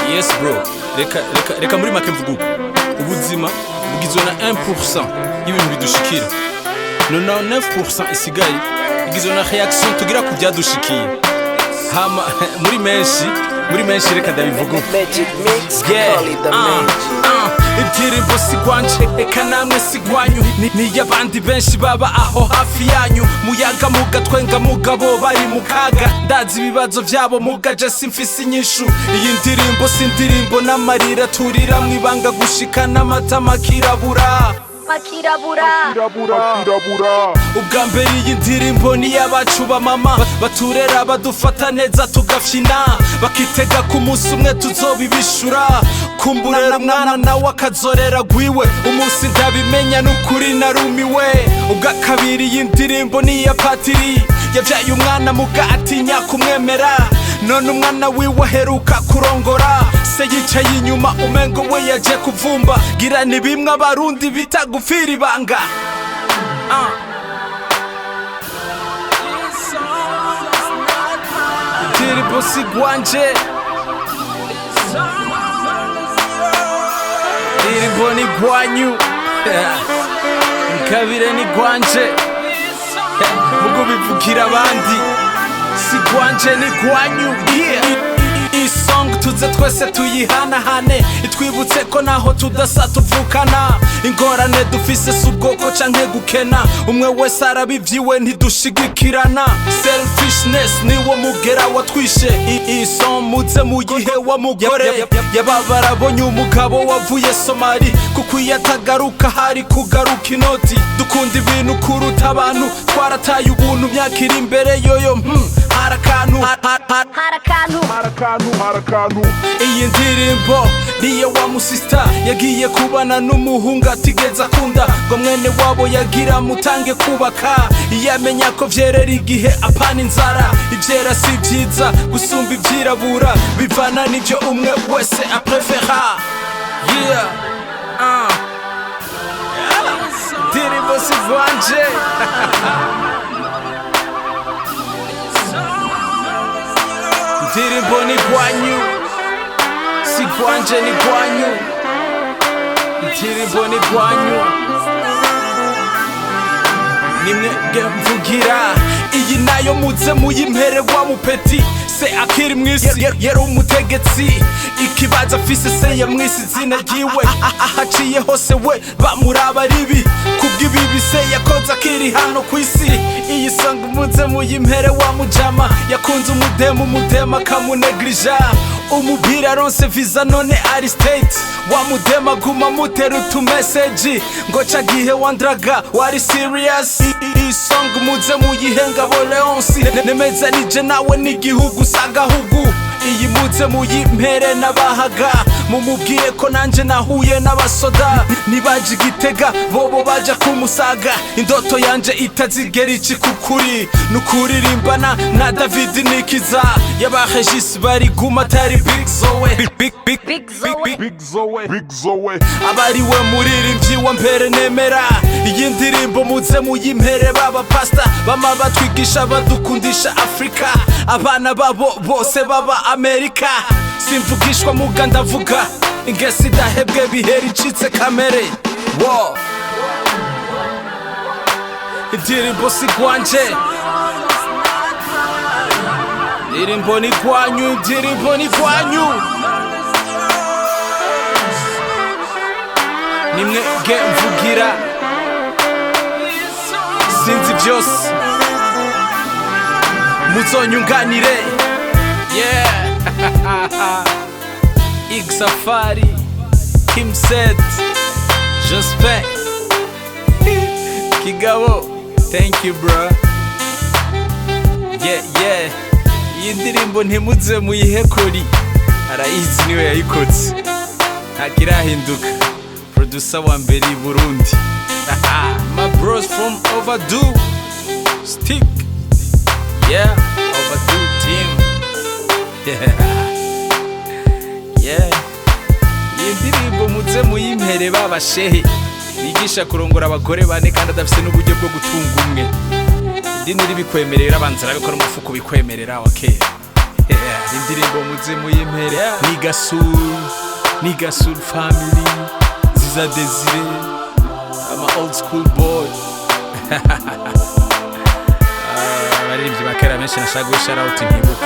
Yes bro, reka muri make mvuguko ubuzima bugizwe na 1% y'ibintu bidushikira 99% isigaye igizwe na reaction tugira ku byadushikiye hama muri menshi reka ndabivuga Kolly the indirimbo sigwanje eka namwe sigwanyu ni y'abandi benshi baba aho hafi yanyu muyaga mugatwenga mugabo bari mu kaga ndazi ibibazo byabo mugaje simfise inyishu iyi ndirimbo si indirimbo n'amarira turira mwibanga gushikana amatama kirabura ubwa mbere iyi ndirimbo ni y'abacu ba mama baturera badufata neza tugafyina bakitega ku munsi umwe tuzobibishura kumburera umwana nawe akazorera gwiwe umunsi ndabimenya n'ukuri narumiwe ubwa kabiri iyi ndirimbo ni iya patiri yavyaye umwana muga atinya kumwemera none umwana wiwe aheruka kurongora se yicaye inyuma umengo we yaje kuvumba gira ni bimwe abarundi bita gufira ibanga indirimbo sigwanje indirimbo ni gwanyu nkabire ni gwanje mugo bivugira abandi sigwanje ni gwanyu iyi song tuze twese tuyihanahane itwibutse ko naho tudasa tuvukana ingorane dufise subwoko canke gukena umwe wese arabivyiwe ntidushigikirana selfishness niwo mugera watwishe iyi song muze muyihe wa mugore yababara bonye umugabo wavuye Somali kuko yatagaruka hari kugaruka inoti dukunda ibintu kuruta abantu twarataye ubuntu myaka iri imbere yoyo harakantu iyi ndirimbo niye wa musista yagiye kubana n'umuhungu atigeze akunda ngo mwene wabo yagira mutange kubaka yamenya ko vyerera igihe apana inzara ivyera si vyiza gusumba ivyirabura bivana n'ivyo umwe wese aprefera ndirimbo sigwanje indirimbo ni gwanyu sigwanje ni gwanyu indirimbo ni gwanyu nimwe mvugira iyi nayo muze muyimpere wa mupeti se akiri mwisi yari umutegetsi ikibaza afise se yamwisi izina ryiwe ahaciye hose we bamuraba ribi kubw'ibibi se yakoze akiri hano kwisi iyi song muze muyimpere wa mujama yakunze umudema akamunegrija umubira aronse visa none ari state wa mudema guma mutera utumessage ngo cagihe wandraga wari serious iyi song muze muyihenga boleonsi nemeza nije nawe n'igihugu sagahugu iyi muze muyimpere n'abahaga mumubwiye ko nanje nahuye n'abasoda nibaje igitega bobo baja kumusaga indoto yanje itazigera iki kukuri nukuririmba na David Nikiza y'abahejisi bari guma tari Big Zoe abari we muririmbyi wa mpere nemera iyi ndirimbo muze muyimpere baba pasta bama batwigisha badukundisha Afrika abana babo bose baba Amerika simvugishwa muga ndavuga ingesi idahebwe bihera icitse kamere indirimbo sigwanje indirimbo ni gwanyu indirimbo ni gwanyu nimwe mvugira sinzi byose muzonyunganire Safari Kim said J'espère Kigabo thank you bro iyi ndirimbo ntimuze muyihe Kolly arayizi niwe yayikoze ntakirahinduka producer wa mbere i Burundi my bros from Overdue stick Overdue team iyi ndirimbo muze muyimpere babashehe bigisha kurongora abagore bane kandi adafise n'uburyo bwo gutunga umwe idini ribikwemerera abanza arabikora umufuko bikwemerera wa kera indirimbo muze muyimpere Nigasul family Ziza Desire I'm an old school boy baririmbyi bakera menshi nashaka gushara out ntibuka